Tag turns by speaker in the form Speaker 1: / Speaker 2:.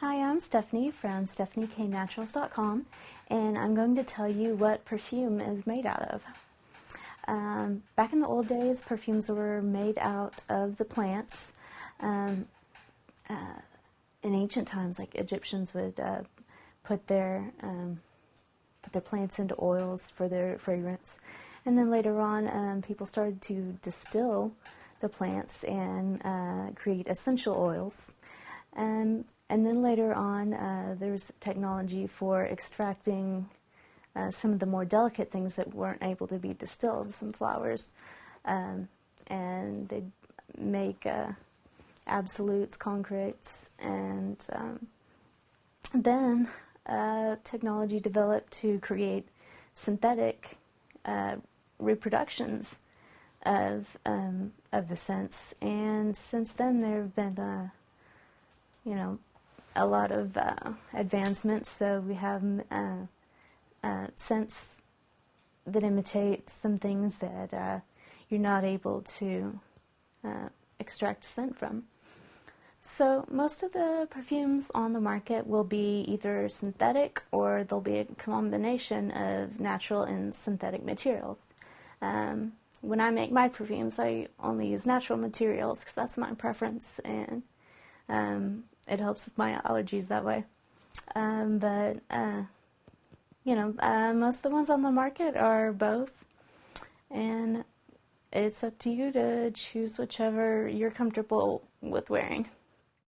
Speaker 1: Hi, I'm Stephanie from stephanieknaturals.com, and I'm going to tell you what perfume is made out of. Back in the old days, perfumes were made out of the plants. In ancient times, like Egyptians would put their plants into oils for their fragrance, and then later on, people started to distill the plants and create essential oils. And then later on, there's technology for extracting some of the more delicate things that weren't able to be distilled, some flowers. And they make absolutes, concretes, and then technology developed to create synthetic reproductions of the scents. And since then, there have been a lot of advancements. So we have scents that imitate some things that you're not able to extract a scent from. So most of the perfumes on the market will be either synthetic, or they'll be a combination of natural and synthetic materials. When I make my perfumes, I only use natural materials because that's my preference, and it helps with my allergies that way. Most of the ones on the market are both, and it's up to you to choose whichever you're comfortable with wearing.